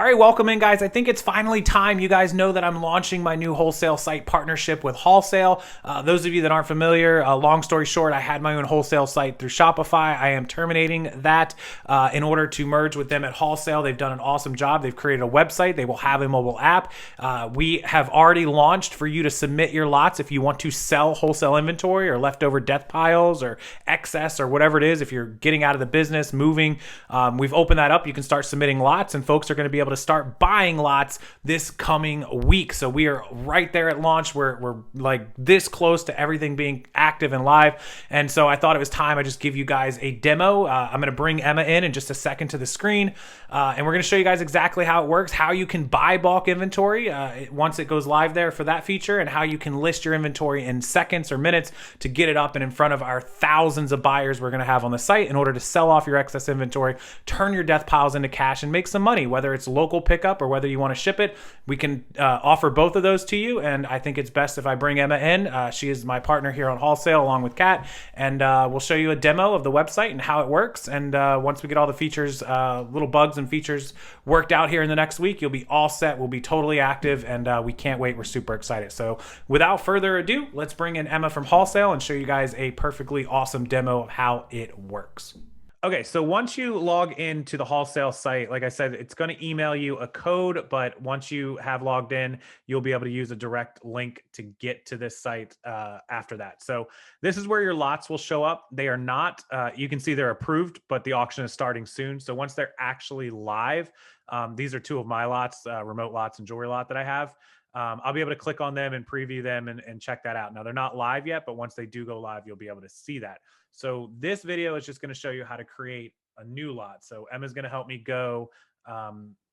right, welcome in, guys. I think it's finally time. You guys know that I'm launching my new wholesale site partnership with Wholesale. Those of you that aren't familiar, long story short, I had my own wholesale site through Shopify. I am terminating that in order to merge with them at Wholesale. They've done an awesome job. They've created a website. They will have a mobile app. We have already launched for you to submit your lots if you want to sell wholesale inventory or leftover death piles or excess or whatever it is. If you're getting out of the business, moving, we've opened that up. You can start submitting lots, and folks are going to be able to start buying lots this coming week. So we are right there at launch. We're like this close to everything being active and live. And so I thought it was time I just give you guys a demo. I'm going to bring Emma in just a second to the screen. And we're going to show you guys exactly how it works, how you can buy bulk inventory once it goes live there for that feature, and how you can list your inventory in seconds or minutes to get it up and in front of our thousands of buyers we're going to have on the site in order to sell off your excess inventory, turn your death piles into cash, and make some money, whether it's local pickup or whether you want to ship it. We can offer both of those to you, and I think it's best if I bring Emma in. She is my partner here on Wholesale along with Kat, and we'll show you a demo of the website and how it works. And once we get all the features, little bugs and features worked out here in the next week, you'll be all set. We'll be totally active, and we can't wait. We're super excited. So without further ado, let's bring in Emma from Wholesale and show you guys a perfectly awesome demo of how it works. Okay, so once you log into the Wholesale site, like I said, it's going to email you a code, but once you have logged in, you'll be able to use a direct link to get to this site after that. So this is where your lots will show up. They are not, you can see they're approved, but the auction is starting soon. So once they're actually live, these are two of my lots, remote lots and jewelry lot that I have. I'll be able to click on them and preview them and check that out. Now, they're not live yet, but once they do go live, you'll be able to see that. So this video is just going to show you how to create a new lot. So Emma's going to help me go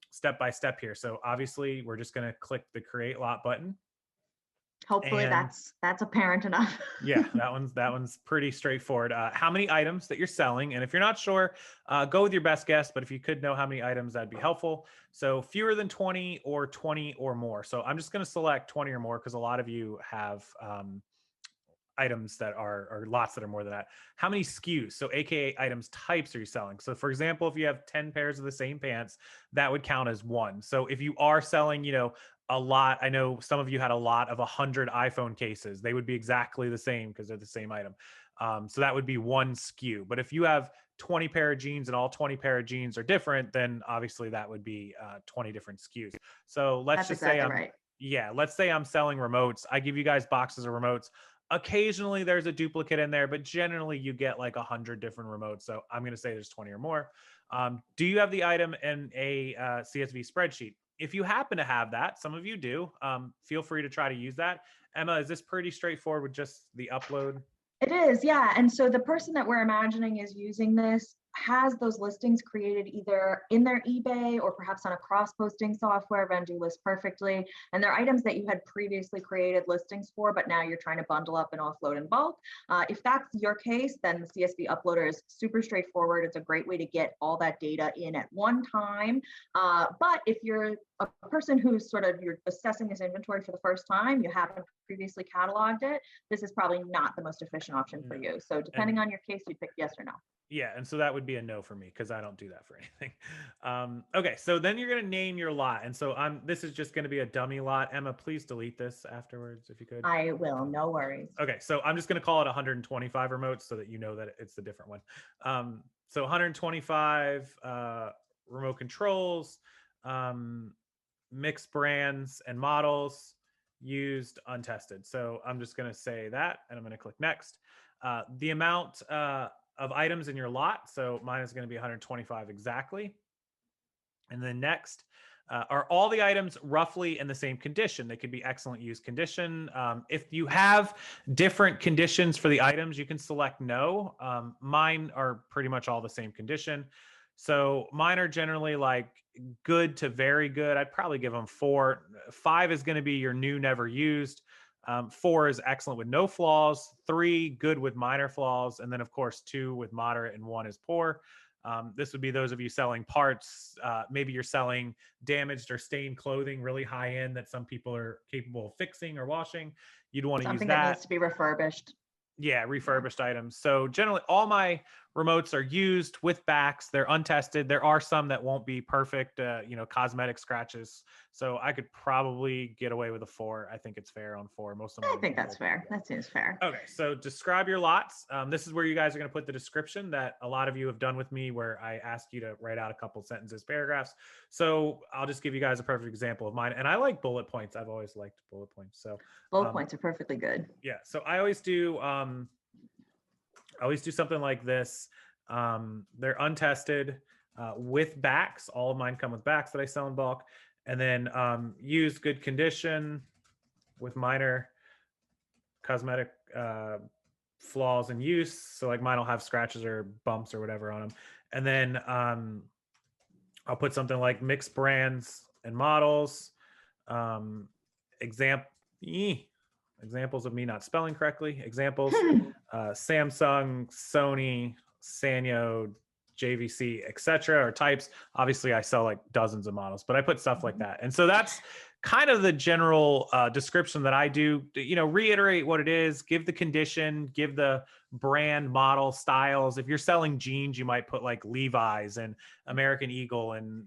step by step here. So obviously, we're just going to click the create lot button. Hopefully that's apparent enough. Yeah, that one's pretty straightforward. How many items that you're selling, and if you're not sure, go with your best guess. But if you could know how many items, that'd be helpful. So fewer than 20 or 20 or more. So I'm just going to select 20 or more because a lot of you have items that are, or lots that are more than that. How many SKUs, so AKA items types, are you selling? So for example, if you have 10 pairs of the same pants, that would count as one. So if you are selling, a lot, I know some of you had a lot of 100 iPhone cases, they would be exactly the same because they're the same item. So that would be one SKU. But if you have 20 pair of jeans and all 20 pair of jeans are different, then obviously that would be 20 different SKUs. So let's just say let's say I'm selling remotes. I give you guys boxes of remotes. Occasionally there's a duplicate in there, but generally you get like 100 different remotes. So I'm going to say there's 20 or more. Do you have the item in a CSV spreadsheet? If you happen to have that, some of you do, feel free to try to use that. Emma, is this pretty straightforward with just the upload? It is, yeah. And so the person that we're imagining is using this has those listings created either in their eBay or perhaps on a cross-posting software, Vendu lists perfectly, and they're items that you had previously created listings for, but now you're trying to bundle up and offload in bulk. If that's your case, then the CSV uploader is super straightforward. It's a great way to get all that data in at one time. But if you're a person who's you're assessing this inventory for the first time, you haven't previously cataloged it, this is probably not the most efficient option for you. So depending on your case, you pick yes or no. Yeah, and so that would be a no for me because I don't do that for anything. Okay, so then you're going to name your lot. And so this is just going to be a dummy lot. Emma, please delete this afterwards if you could. I will, no worries. Okay, so I'm just going to call it 125 remotes so that you know that it's the different one. So 125 remote controls, mixed brands and models, used, untested. So I'm just going to say that, and I'm going to click next. The amount of items in your lot. So mine is going to be 125 exactly. And then next, are all the items roughly in the same condition? They could be excellent use condition. If you have different conditions for the items, you can select no. Mine are pretty much all the same condition. So mine are generally like good to very good. I'd probably give them 4. 5 is going to be your new, never used. 4 is excellent with no flaws, 3 good with minor flaws, and then of course 2 with moderate, and 1 is poor. This would be those of you selling parts. Maybe you're selling damaged or stained clothing, really high end that some people are capable of fixing or washing. You'd want to use that. Something that needs to be refurbished. Yeah, refurbished items. So generally all my remotes are used with backs. They're untested. There are some that won't be perfect, cosmetic scratches. So I could probably get away with a 4. I think it's fair on 4. Most of them. I think that's fair. That seems fair. Okay, so describe your lots. This is where you guys are going to put the description that a lot of you have done with me, where I asked you to write out a couple sentences, paragraphs. So I'll just give you guys a perfect example of mine. And I like bullet points. I've always liked bullet points. So bullet points are perfectly good. Yeah. So I always do something like this. They're untested with backs. All of mine come with backs that I sell in bulk. And then used, good condition with minor cosmetic flaws in use. So like mine will have scratches or bumps or whatever on them. And then I'll put something like mixed brands and models. Examples of me not spelling correctly. Examples: Samsung, Sony, Sanyo, JVC, etc. or types. Obviously, I sell like dozens of models, but I put stuff like that. And so that's kind of the general description that I do. Reiterate what it is, give the condition, give the brand, model, styles. If you're selling jeans, you might put like Levi's and American Eagle and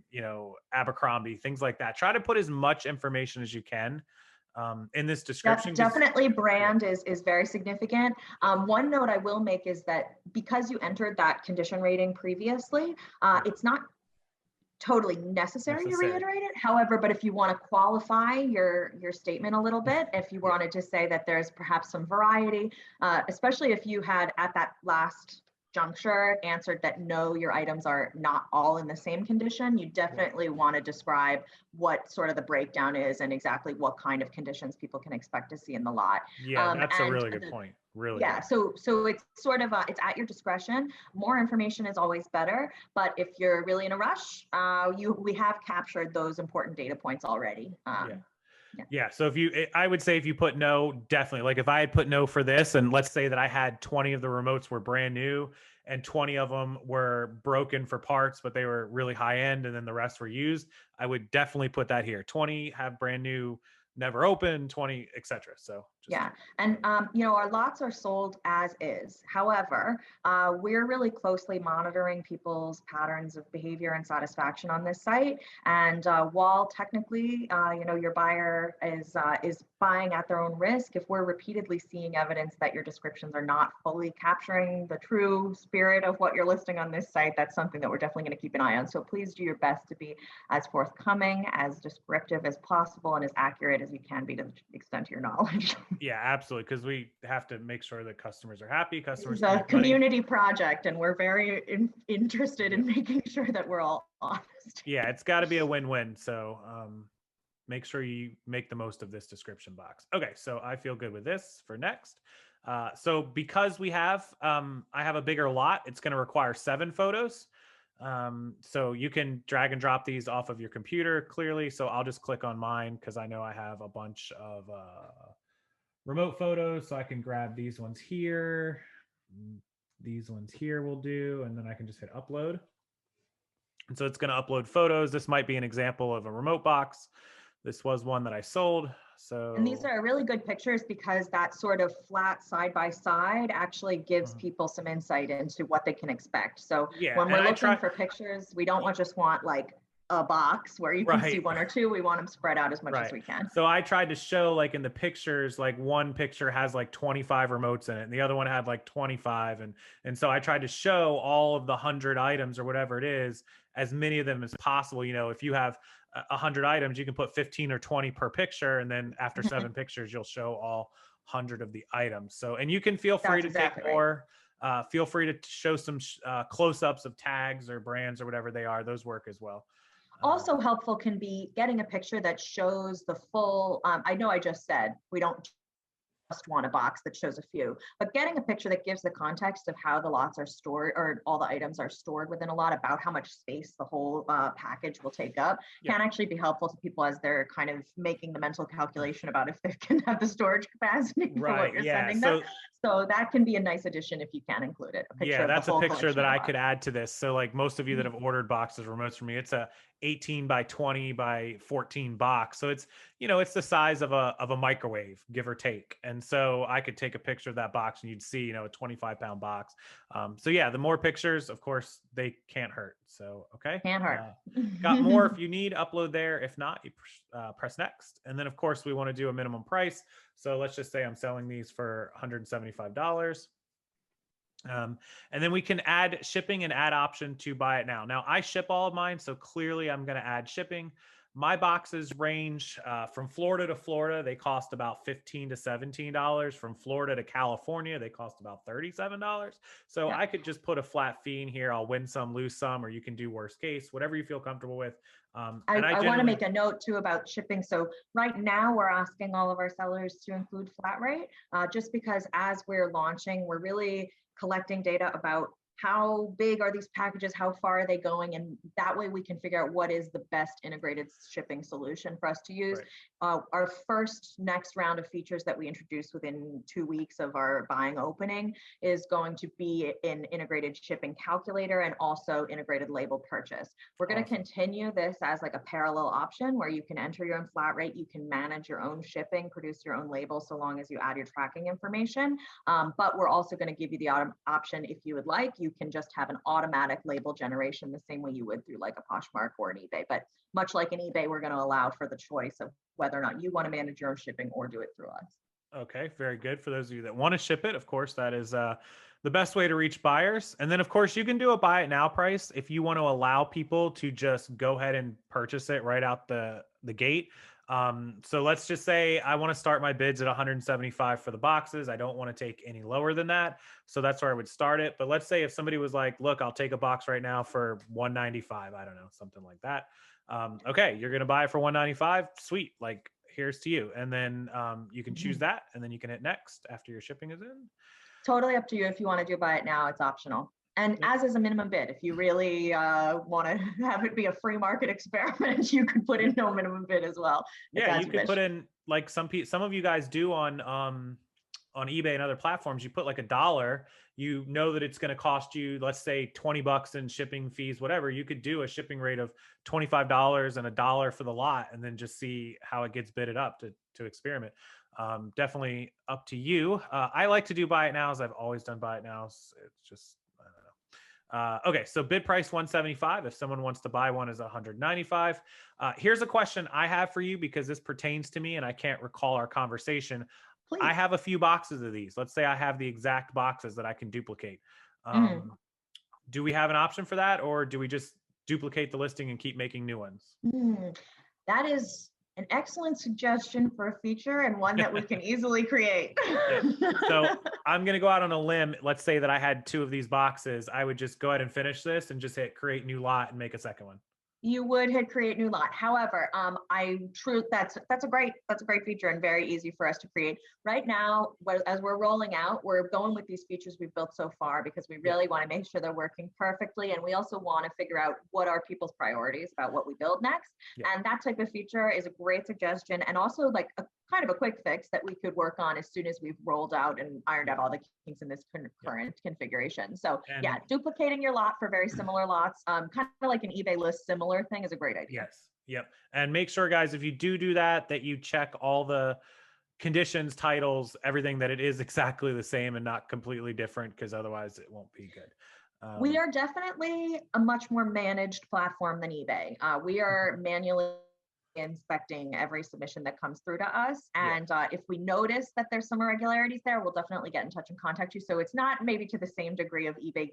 Abercrombie, things like that. Try to put as much information as you can in this description. Definitely brand is very significant. One note I will make is that because you entered that condition rating previously, it's not totally necessary to reiterate it. However, but if you want to qualify your statement a little bit, if you wanted to say that there's perhaps some variety, especially if you had at that last juncture answered that no, your items are not all in the same condition, you definitely want to describe what sort of the breakdown is and exactly what kind of conditions people can expect to see in the lot. Yeah, that's a really good point. Really. Yeah. Good. So it's sort of it's at your discretion. More information is always better, but if you're really in a rush, we have captured those important data points already. Yeah. So I would say if you put no, definitely. Like if I had put no for this, and let's say that I had 20 of the remotes were brand new and 20 of them were broken for parts, but they were really high end, and then the rest were used, I would definitely put that here. 20 have brand new, never opened, 20, etc. So yeah, and our lots are sold as is. However, we're really closely monitoring people's patterns of behavior and satisfaction on this site. And while technically, your buyer is buying at their own risk, if we're repeatedly seeing evidence that your descriptions are not fully capturing the true spirit of what you're listing on this site, that's something that we're definitely going to keep an eye on. So please do your best to be as forthcoming, as descriptive as possible, and as accurate as you can be to the extent of your knowledge. Yeah, absolutely. Because we have to make sure that customers are happy. Customers. It's a community project, and we're very interested in making sure that we're all honest. Yeah, it's got to be a win-win. So make sure you make the most of this description box. Okay, so I feel good with this for next. So because I have a bigger lot, it's going to require 7 photos. So you can drag and drop these off of your computer clearly. So I'll just click on mine because I know I have a bunch of remote photos. So I can grab these ones here. These ones here will do. And then I can just hit upload. And so it's going to upload photos. This might be an example of a remote box. This was one that I sold. And these are really good pictures because that sort of flat side by side actually gives people some insight into what they can expect. So when we're looking for pictures, we don't just want like a box where you can see 1 or 2. We want them spread out as much as we can. So I tried to show, like in the pictures, like one picture has like 25 remotes in it and the other one had like 25. And so I tried to show all of the 100 items or whatever it is, as many of them as possible. If you have 100 items, you can put 15 or 20 per picture. And then after 7 pictures, you'll show all 100 of the items. So, and you can feel free to take more, feel free to show some close-ups of tags or brands or whatever they are. Those work as well. Also helpful can be getting a picture that shows the full, I know I just said, we don't just want a box that shows a few, but getting a picture that gives the context of how the lots are stored or all the items are stored within a lot, about how much space the whole package will take up, can actually be helpful to people as they're kind of making the mental calculation about if they can have the storage capacity for what you're sending them. So that can be a nice addition if you can include it. That's a picture that I could add to this. So like most of you that have ordered boxes, remotes from me, it's a 18 by 20 by 14 box. So it's, you know, it's the size of a microwave, give or take. And so I could take a picture of that box and you'd see, you know, a 25-pound box. So yeah, the more pictures, of course, they can't hurt. So, okay. Can't hurt. Got more if you need, upload there. If not, you press next. And then of course we want to do a minimum price. So let's just say I'm selling these for $175. And then we can add shipping and add option to buy it now. Now I ship all of mine, so clearly I'm going to add shipping. My boxes range from Florida to Florida. They cost about $15 to $17. From Florida to California, they cost about $37. So Yeah. I could just put a flat fee in here. I'll win some, lose some, or you can do worst case, whatever you feel comfortable with. I want to make a note too about shipping. So right now we're asking all of our sellers to include flat rate, just because as we're launching, we're really collecting data about how big are these packages, how far are they going, and that way we can figure out what is the best integrated shipping solution for us to use. Right. Our next round of features that we introduce within 2 weeks of our buying opening is going to be an integrated shipping calculator and also integrated label purchase. We're going to continue this as like a parallel option where you can enter your own flat rate, you can manage your own shipping, produce your own label so long as you add your tracking information. But we're also going to give you the option, if you would like, you can just have an automatic label generation the same way you would through like a Poshmark or an eBay. But much like an eBay, we're going to allow for the choice of whether or not you want to manage your own shipping or do it through us. Okay, very good. For those of you that want to ship it, of course, that is the best way to reach buyers. And then, of course, you can do a buy it now price if you want to allow people to just go ahead and purchase it right out the gate. So let's just say I want to start my bids at 175 for the boxes. I don't want to take any lower than that. So that's where I would start it. But let's say if somebody was like, look, I'll take a box right now for 195. I don't know, something like that. Okay, you're going to buy it for 195. Sweet. Like, here's to you. And then you can choose that, and then you can hit next after your shipping is in. Totally up to you. If you want to do buy it now, it's optional. And as is a minimum bid, if you really want to have it be a free market experiment, you could put in no minimum bid as well. Yeah, you could put in like some of you guys do on eBay and other platforms. You put like $1. You know that it's going to cost you, let's say, $20 in shipping fees, whatever. You could do a shipping rate of $25 and $1 for the lot, and then just see how it gets bidded up to experiment. Definitely up to you. I like to do buy it now, as I've always done buy it now. It's just, I don't know. Okay, so bid price 175. If someone wants to buy one, is 195. Here's a question I have for you, because this pertains to me and I can't recall our conversation. Please. I have a few boxes of these. Let's say I have the exact boxes that I can duplicate. Do we have an option for that, or do we just duplicate the listing and keep making new ones? That is an excellent suggestion for a feature, and one that we can easily create. So I'm going to go out on a limb. Let's say that I had 2 of these boxes. I would just go ahead and finish this and just hit create new lot and make a second one. You would hit create new lot. However, that's a great feature and very easy for us to create. Right now, as we're rolling out, we're going with these features we've built so far because we really want to make sure they're working perfectly, and we also want to figure out what are people's priorities about what we build next. And that type of feature is a great suggestion, and also like a kind of a quick fix that we could work on as soon as we've rolled out and ironed out all the kinks in this current configuration. So duplicating your lot for very similar lots, kind of like an eBay list similar thing, is a great idea. Yes. Yep. And make sure, guys, if you do that, that you check all the conditions, titles, everything, that it is exactly the same and not completely different, because otherwise it won't be good. We are definitely a much more managed platform than eBay. We are manually inspecting every submission that comes through to us, and if we notice that there's some irregularities there, we'll definitely get in touch and contact you. So it's not maybe to the same degree of eBay.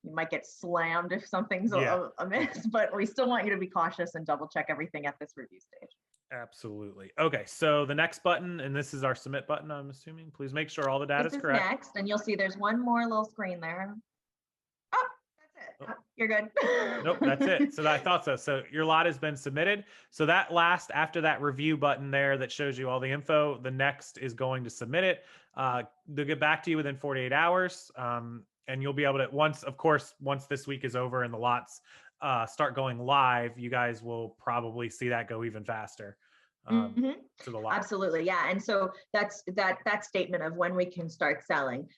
You might get slammed if something's amiss, but we still want you to be cautious and double check everything at this review stage. Absolutely. Okay, so the next button, and this is our submit button, I'm assuming. Please make sure all the data is correct. Next, and you'll see there's one more little screen there. Oh, that's it. Oh, you're good. Nope, that's it. So I thought so. So your lot has been submitted. So that after that review button there that shows you all the info, the next is going to submit it. They'll get back to you within 48 hours. And you'll be able to, once this week is over and the lots start going live, you guys will probably see that go even faster. To the lot. Absolutely. Yeah. And so that's that statement of when we can start selling.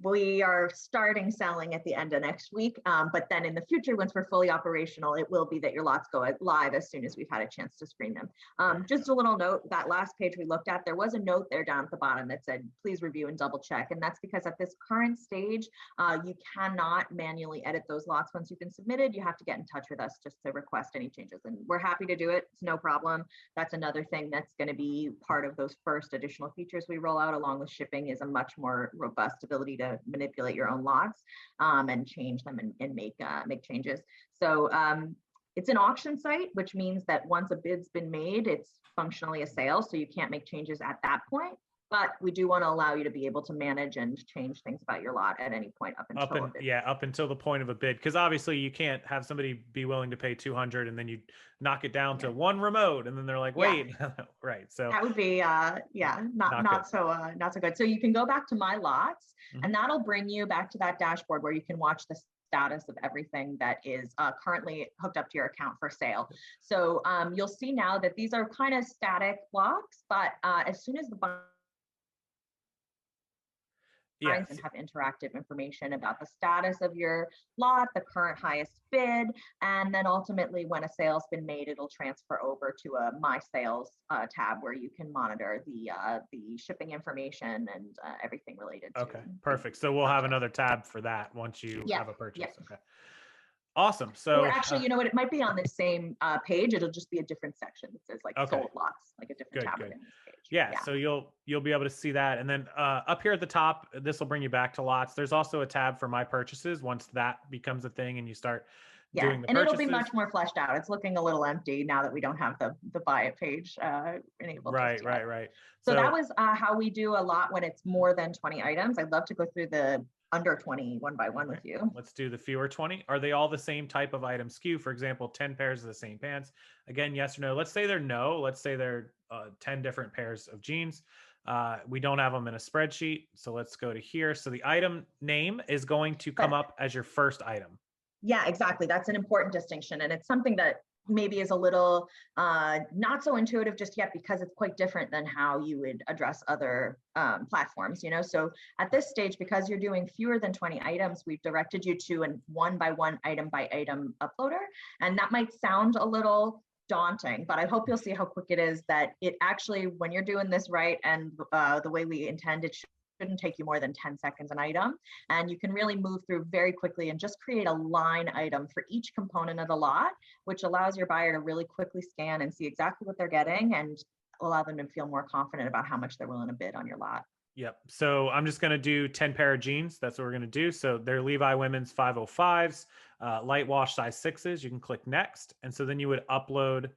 we are starting selling at the end of next week. But then in the future, once we're fully operational, it will be that your lots go live as soon as we've had a chance to screen them. Just a little note, that last page we looked at, there was a note there down at the bottom that said, please review and double check. And that's because at this current stage, you cannot manually edit those lots once you've been submitted. You have to get in touch with us just to request any changes. And we're happy to do it. It's no problem. That's another thing that's going to be part of those first additional features we roll out, along with shipping, is a much more robust ability to manipulate your own lots and change them and make changes. So it's an auction site, which means that once a bid's been made, it's functionally a sale. So you can't make changes at that point. But we do want to allow you to be able to manage and change things about your lot at any point up until the point of a bid, because obviously you can't have somebody be willing to pay 200 and then you knock it down to one remote and then they're like, wait, right? So that would be not so good. So you can go back to my lots, and that'll bring you back to that dashboard where you can watch the status of everything that is currently hooked up to your account for sale. So you'll see now that these are kind of static blocks, but as soon as the and have interactive information about the status of your lot, the current highest bid, and then ultimately when a sale's been made, it'll transfer over to a My Sales tab where you can monitor the shipping information and everything related to. Okay, perfect. So we'll have another tab for that once you have a purchase. Yes. Okay. Awesome. So, or actually, you know what? It might be on the same page. It'll just be a different section that says like sold lots, like a different tab within this page. Yeah. So you'll be able to see that, and then up here at the top, this will bring you back to lots. There's also a tab for my purchases once that becomes a thing, and you start doing the purchases. It'll be much more fleshed out. It's looking a little empty now that we don't have the buy it page enabled. Right. So that was how we do a lot when it's more than 20 items. I'd love to go through the under 20 one by one with you. Let's do the fewer 20. Are they all the same type of item SKU? For example, 10 pairs of the same pants. Again, yes or no. Let's say they're no. Let's say they're 10 different pairs of jeans. We don't have them in a spreadsheet. So let's go to here. So the item name is going to come up as your first item. Yeah, exactly. That's an important distinction. And it's something that maybe is a little not so intuitive just yet, because it's quite different than how you would address other platforms, you know. So at this stage, because you're doing fewer than 20 items, we've directed you to an one by one, item by item uploader. And that might sound a little daunting, but I hope you'll see how quick it is, that it actually, when you're doing this right and the way we intend, it shouldn't take you more than 10 seconds an item. And you can really move through very quickly and just create a line item for each component of the lot, which allows your buyer to really quickly scan and see exactly what they're getting and allow them to feel more confident about how much they're willing to bid on your lot. Yep. So I'm just going to do 10 pair of jeans. That's what we're going to do. So they're Levi women's 505s, light wash size 6s. You can click next. And so then you would upload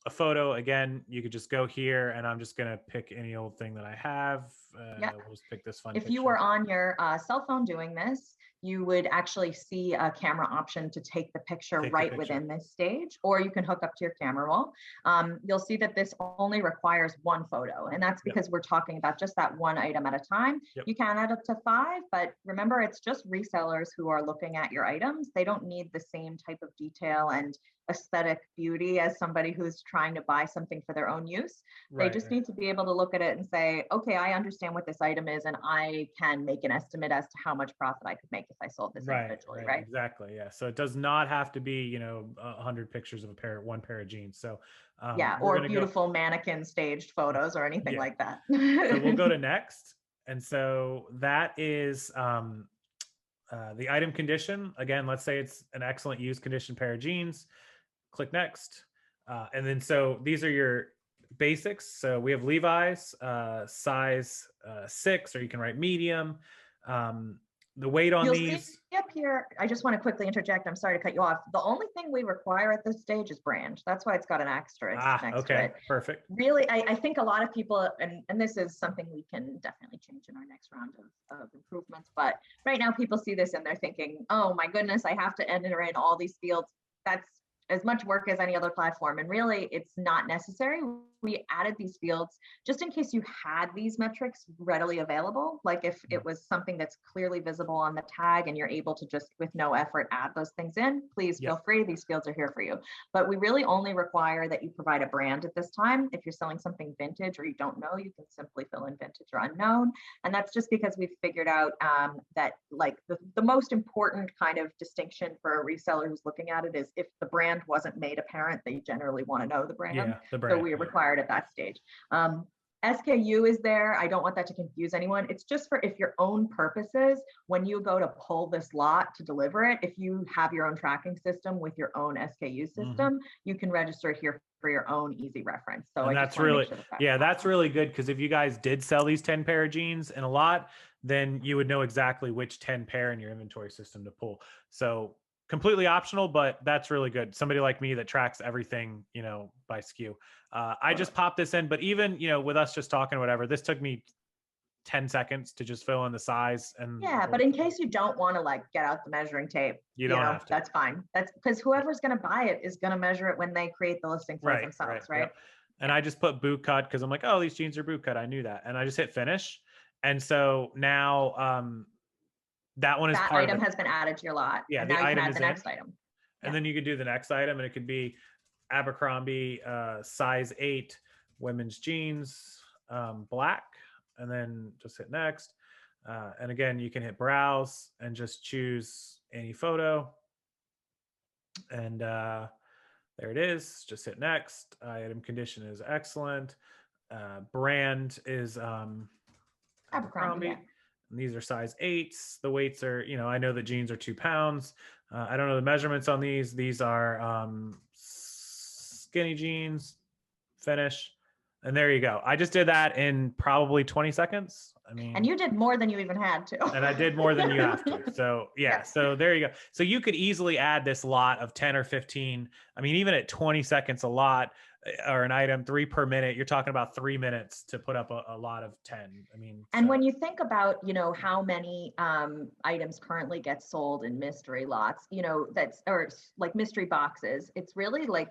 a photo. Again, you could just go here, and I'm just going to pick any old thing that I have. We'll just pick this fun If picture. you were on your cell phone doing this, you would actually see a camera option to take the picture within this stage, or you can hook up to your camera roll. You'll see that this only requires one photo, and that's because we're talking about just that one item at a time. You can add up to 5, but remember, it's just resellers who are looking at your items. They don't need the same type of detail and aesthetic beauty as somebody who's trying to buy something for their own use. They just need to be able to look at it and say, okay, I understand what this item is, and I can make an estimate as to how much profit I could make if I sold this individually, right? Exactly. Yeah. So it does not have to be, you know, 100 pictures of one pair of jeans. So or beautiful mannequin staged photos or anything like that. So we'll go to next. And so that is the item condition. Again, let's say it's an excellent use condition pair of jeans. Click next. And then so these are your basics. So we have Levi's size 6, or you can write medium. The weight on these. See up here, I just want to quickly interject. I'm sorry to cut you off. The only thing we require at this stage is brand. That's why it's got an asterisk next to it. Perfect. Really, I think a lot of people, and this is something we can definitely change in our next round of improvements, but right now people see this and they're thinking, oh my goodness, I have to enter in all these fields. That's as much work as any other platform. And really, it's not necessary. We added these fields just in case you had these metrics readily available. Like if it was something that's clearly visible on the tag and you're able to just with no effort add those things in, please feel free. These fields are here for you. But we really only require that you provide a brand at this time. If you're selling something vintage or you don't know, you can simply fill in vintage or unknown. And that's just because we've figured out that like the most important kind of distinction for a reseller who's looking at it is if the brand wasn't made apparent, they generally want to know the brand. Yeah, the brand. So we are required at that stage. SKU is there. I don't want that to confuse anyone. It's just for if your own purposes, when you go to pull this lot to deliver it, if you have your own tracking system with your own SKU system, you can register it here for your own easy reference. So and that's really, that's really good, because if you guys did sell these 10 pair of jeans in a lot, then you would know exactly which 10 pair in your inventory system to pull. So completely optional, but that's really good. Somebody like me that tracks everything, you know, by SKU. I just popped this in, but even, you know, with us just talking or whatever, this took me 10 seconds to just fill in the size. And yeah, but in case you don't want to like get out the measuring tape, you don't have to. That's fine. That's because whoever's going to buy it is going to measure it when they create the listing for themselves, right? Yep. And I just put boot cut because I'm like, oh, these jeans are boot cut. I knew that. And I just hit finish. And so now that one is that part item of it. has been added to your lot. Yeah, and the now you item can add is the next item. And then you could do the next item, and it could be Abercrombie size 8 women's jeans, black, and then just hit next. And again, you can hit browse and just choose any photo. And there it is. Just hit next. Item condition is excellent. Brand is Abercrombie. Yeah. And these are size 8s. The weights are, you know, I know that jeans are 2 pounds. I don't know the measurements on these. These are skinny jeans, finish. And there you go. I just did that in probably 20 seconds. I mean, and you did more than you even had to. And I did more than you have to. So yeah, so there you go. So you could easily add this lot of 10 or 15. I mean, even at 20 seconds a lot or an item, 3 per minute, you're talking about 3 minutes to put up a lot of 10. I mean, and when you think about, you know, how many items currently get sold in mystery lots, you know, that's, or like mystery boxes, it's really like,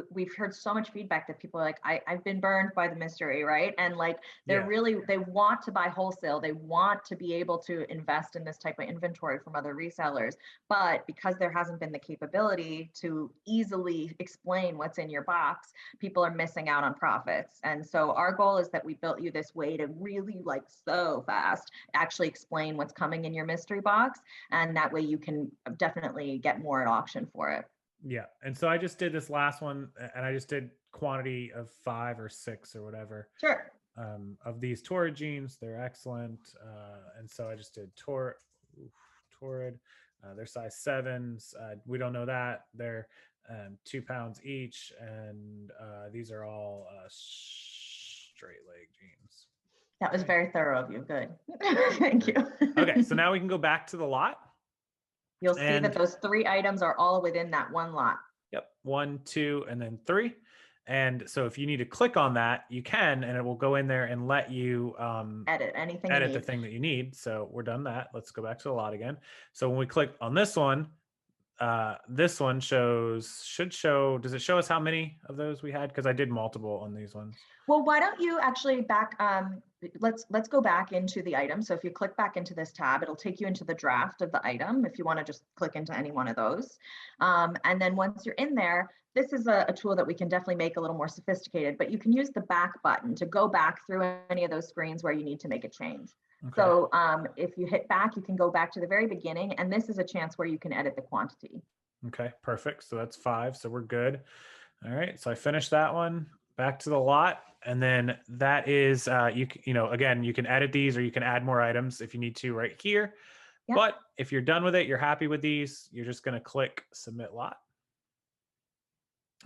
we've heard so much feedback that people are like, I've been burned by the mystery, right? And like, they're really, they want to buy wholesale. They want to be able to invest in this type of inventory from other resellers. But because there hasn't been the capability to easily explain what's in your box, people are missing out on profits. And so our goal is that we built you this way to really like so fast actually explain what's coming in your mystery box. And that way you can definitely get more at auction for it. Yeah. And so I just did this last one, and I just did quantity of 5 or 6 or whatever. Sure. Of these Torrid jeans. They're excellent. And so I just did Torrid. They're size 7s. We don't know that. They're 2 pounds each. And these are all straight leg jeans. That was very thorough of you. Good. Thank you. Okay. So now we can go back to the lot. You'll see that those 3 items are all within that one lot. Yep. 1, 2, and then 3. And so if you need to click on that, you can, and it will go in there and let you edit anything. Edit the thing that you need. So we're done that. Let's go back to the lot again. So when we click on this one should show, does it show us how many of those we had? Because I did multiple on these ones. Well, why don't you actually back, let's go back into the item. So if you click back into this tab, it'll take you into the draft of the item if you want to just click into any one of those. And then once you're in there, this is a tool that we can definitely make a little more sophisticated, but you can use the back button to go back through any of those screens where you need to make a change. Okay. So if you hit back, you can go back to the very beginning, and this is a chance where you can edit the quantity. Okay, perfect. So that's 5. So we're good. All right. So I finished that one. Back to the lot. And then that is, you know, again, you can edit these or you can add more items if you need to right here. Yep. But if you're done with it, you're happy with these, you're just going to click submit lot.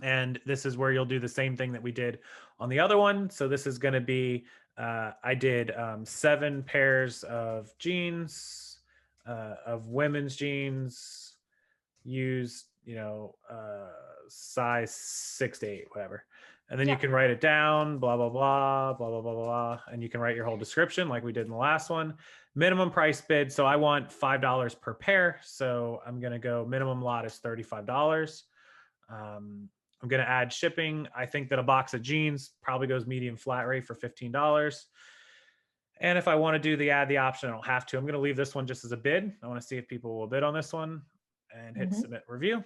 And this is where you'll do the same thing that we did on the other one. So this is going to be, I did 7 pairs of jeans, of women's jeans, used, you know, size 6 to 8, whatever. And then you can write it down, blah, blah, blah, blah, blah, blah, blah. And you can write your whole description like we did in the last one. Minimum price bid. So I want $5 per pair. So I'm going to go minimum lot is $35. I'm going to add shipping. I think that a box of jeans probably goes medium flat rate for $15. And if I want to do the add the option, I don't have to. I'm going to leave this one just as a bid. I want to see if people will bid on this one and hit submit review.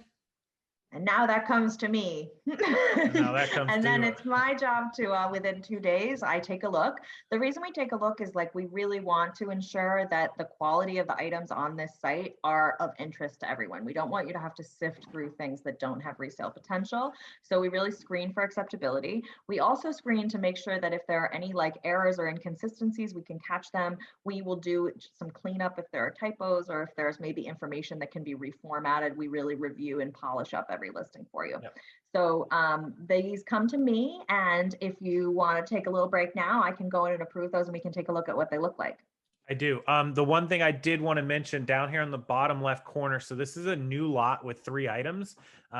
And now that comes to me. And now that comes and to then it's my job to, within 2 days, I take a look. The reason we take a look is like, we really want to ensure that the quality of the items on this site are of interest to everyone. We don't want you to have to sift through things that don't have resale potential. So we really screen for acceptability. We also screen to make sure that if there are any like errors or inconsistencies, we can catch them. We will do some cleanup if there are typos, or if there's maybe information that can be reformatted. We really review and polish up every listing for you. Yep. So these come to me, and if you want to take a little break now, I can go in and approve those, and we can take a look at what they look like. I do. The one thing I did want to mention down here on the bottom left corner. So this is a new lot with 3 items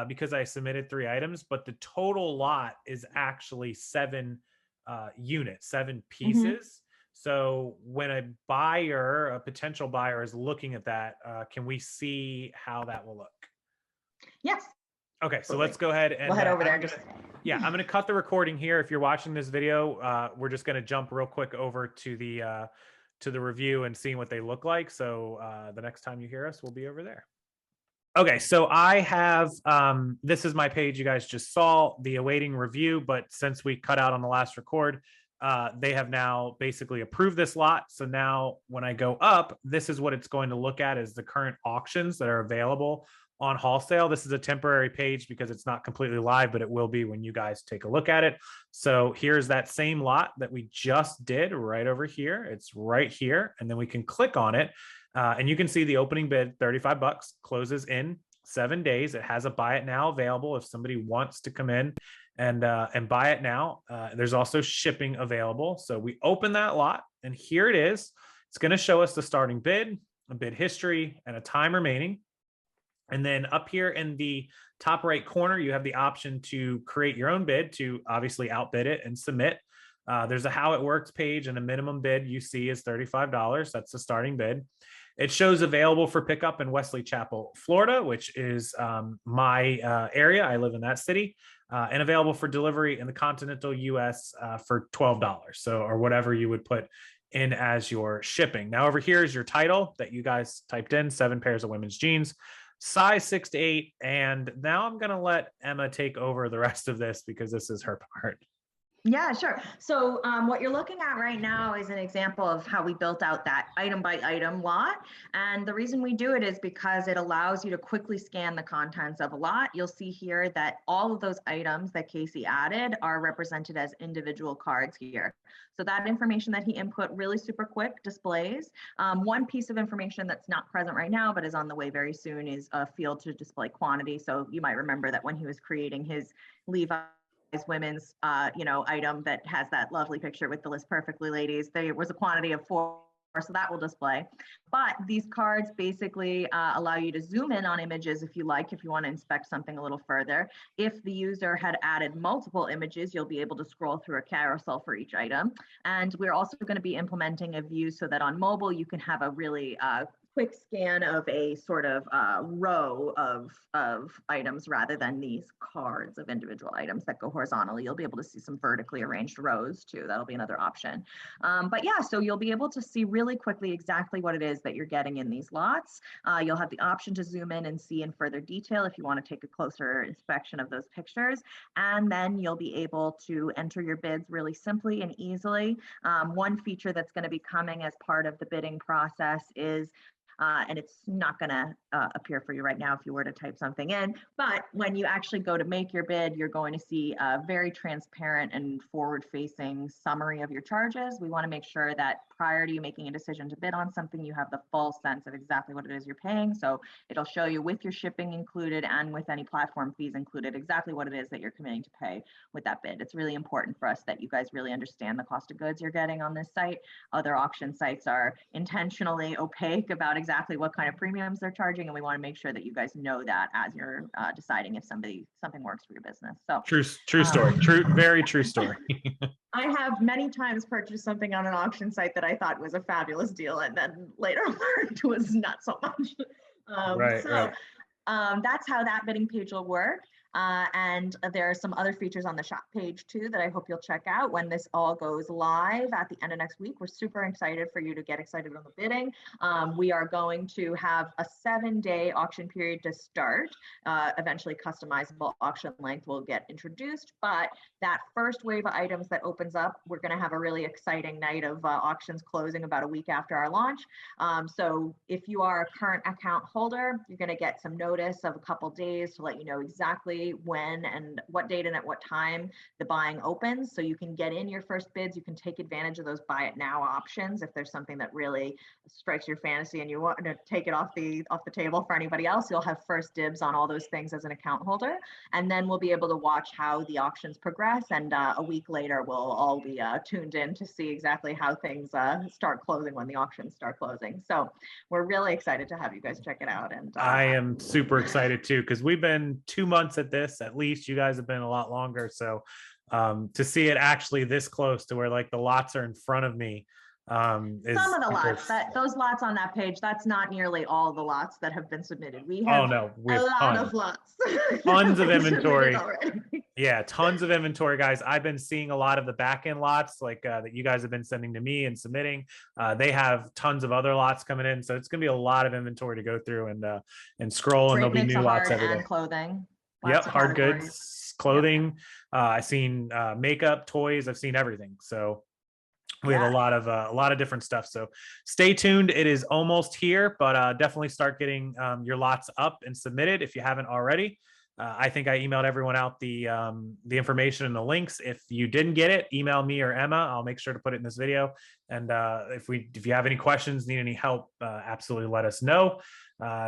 because I submitted 3 items, but the total lot is actually 7 units, 7 pieces. So when a buyer, a potential buyer, is looking at that, can we see how that will look? Yes. Okay, so let's go ahead and we'll head over there. I'm going to cut the recording here. If you're watching this video, we're just going to jump real quick over to the review and seeing what they look like. So the next time you hear us, we'll be over there. Okay, so I have, this is my page you guys just saw, the awaiting review, but since we cut out on the last record, they have now basically approved this lot. So now when I go up, this is what it's going to look at, is the current auctions that are available on Wholesale. This is a temporary page because it's not completely live, but it will be when you guys take a look at it. So here's that same lot that we just did right over here. It's right here. And then we can click on it. And you can see the opening bid, $35, closes in 7 days. It has a buy it now available if somebody wants to come in and buy it now. There's also shipping available. So we open that lot, and here it is. It's going to show us the starting bid, a bid history, and a time remaining. And then up here in the top right corner, you have the option to create your own bid to obviously outbid it and submit. There's a how it works page, and a minimum bid you see is $35. That's the starting bid. It shows available for pickup in Wesley Chapel, Florida, which is my area. I live in that city, and available for delivery in the continental US for $12. So, or whatever you would put in as your shipping. Now over here is your title that you guys typed in, 7 pairs of women's jeans, size 6 to 8. And now I'm going to let Emma take over the rest of this because this is her part. Yeah, sure. So what you're looking at right now is an example of how we built out that item by item lot. And the reason we do it is because it allows you to quickly scan the contents of a lot. You'll see here that all of those items that Casey added are represented as individual cards here. So that information that he input really super quick displays. One piece of information that's not present right now, but is on the way very soon, is a field to display quantity. So you might remember that when he was creating his Levi's women's item that has that lovely picture with the list perfectly ladies, there was a quantity of 4, so that will display. But these cards basically allow you to zoom in on images if you like, if you want to inspect something a little further. If the user had added multiple images, you'll be able to scroll through a carousel for each item. And we're also going to be implementing a view so that on mobile you can have a really quick scan of a sort of row of items rather than these cards of individual items that go horizontally. You'll be able to see some vertically arranged rows too. That'll be another option. But yeah, so you'll be able to see really quickly exactly what it is that you're getting in these lots. You'll have the option to zoom in and see in further detail if you want to take a closer inspection of those pictures. And then you'll be able to enter your bids really simply and easily. One feature that's going to be coming as part of the bidding process is and it's not going to appear for you right now if you were to type something in, but when you actually go to make your bid, you're going to see a very transparent and forward-facing summary of your charges. We want to make sure that prior to you making a decision to bid on something, you have the full sense of exactly what it is you're paying. So it'll show you with your shipping included and with any platform fees included exactly what it is that you're committing to pay with that bid. It's really important for us that you guys really understand the cost of goods you're getting on this site. Other auction sites are intentionally opaque about exactly what kind of premiums they're charging, and we want to make sure that you guys know that as you're deciding if something works for your business. So true story, very true story. I have many times purchased something on an auction site that I thought was a fabulous deal, and then later learned was not so much. Right. That's how that bidding page will work. And there are some other features on the shop page too that I hope you'll check out when this all goes live at the end of next week. We're super excited for you to get excited on the bidding. We are going to have a 7-day auction period to start. Eventually customizable auction length will get introduced, but that first wave of items that opens up, we're going to have a really exciting night of auctions closing about a week after our launch. So if you are a current account holder, you're going to get some notice of a couple days to let you know exactly when and what date and at what time the buying opens. So you can get in your first bids. You can take advantage of those buy it now options if there's something that really strikes your fantasy and you want to take it off the table for anybody else. You'll have first dibs on all those things as an account holder, and then we'll be able to watch how the auctions progress. And a week later, we'll all be tuned in to see exactly how things start closing when the auctions start closing. So we're really excited to have you guys check it out. And I am super excited too, because we've been 2 months at this at least. You guys have been a lot longer. So to see it actually this close to where like the lots are in front of me. Some of the lots, those lots on that page, that's not nearly all the lots that have been submitted. We have, we have a lot tons. of lots. Tons of inventory. Yeah, tons of inventory, guys. I've been seeing a lot of the back end lots like that you guys have been sending to me and submitting. They have tons of other lots coming in, so it's going to be a lot of inventory to go through and scroll. Great, and there'll be new lots every day. And clothing. Yep, hard goods, clothing. Yep. I've seen makeup, toys. I've seen everything. So we have a lot of different stuff. So stay tuned. It is almost here, but definitely start getting your lots up and submitted if you haven't already. I think I emailed everyone out the information and the links. If you didn't get it, email me or Emma. I'll make sure to put it in this video. And if you have any questions, need any help, absolutely let us know.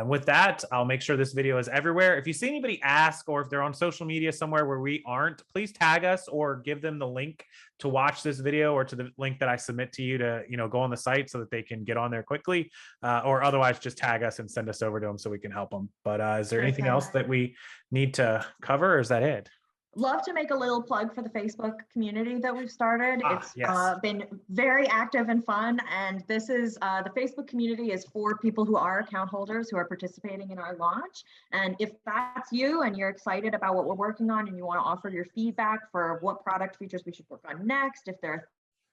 With that, I'll make sure this video is everywhere. If you see anybody ask, or if they're on social media somewhere where we aren't, please tag us or give them the link to watch this video, or to the link that I submit to you to, go on the site so that they can get on there quickly, or otherwise just tag us and send us over to them so we can help them. But is there anything else that we need to cover, or is that it? Love to make a little plug for the Facebook community that we've started. It's been very active and fun. And this is the Facebook community is for people who are account holders who are participating in our launch. And if that's you and you're excited about what we're working on and you want to offer your feedback for what product features we should work on next, if there are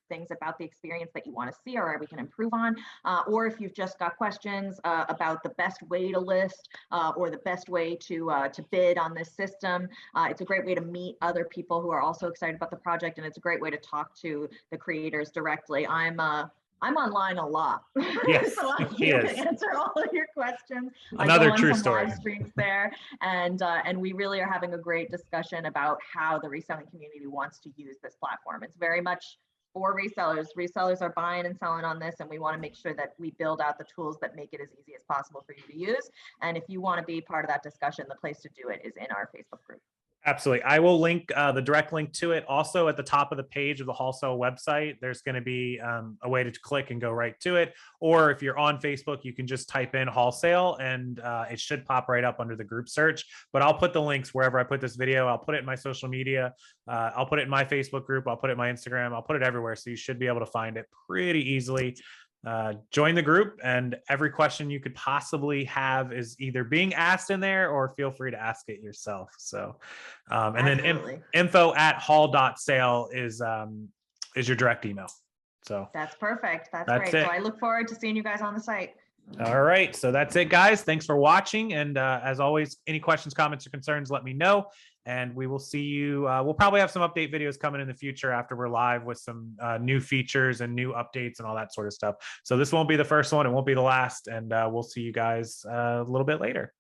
things about the experience that you want to see or we can improve on, or if you've just got questions about the best way to list or the best way to bid on this system, it's a great way to meet other people who are also excited about the project, and it's a great way to talk to the creators directly. I'm online a lot. Yes, so I'm here to answer all of your questions. Another true story. Live streams there, and we really are having a great discussion about how the reselling community wants to use this platform. It's very much for resellers. Resellers are buying and selling on this, and we want to make sure that we build out the tools that make it as easy as possible for you to use. And if you want to be part of that discussion, the place to do it is in our Facebook group. Absolutely. I will link the direct link to it. Also at the top of the page of the Wholesale website, there's going to be a way to click and go right to it. Or if you're on Facebook, you can just type in Wholesale and it should pop right up under the group search. But I'll put the links wherever I put this video. I'll put it in my social media. I'll put it in my Facebook group. I'll put it in my Instagram. I'll put it everywhere. So you should be able to find it pretty easily. Join the group, and every question you could possibly have is either being asked in there, or feel free to ask it yourself. So and then info@haul.sale is your direct email. So that's perfect. That's great. So I look forward to seeing you guys on the site. All right, so that's it, guys. Thanks for watching, and as always, any questions, comments, or concerns, let me know. And we will see you. We'll probably have some update videos coming in the future after we're live with some new features and new updates and all that sort of stuff. So this won't be the first one. It won't be the last. And we'll see you guys a little bit later.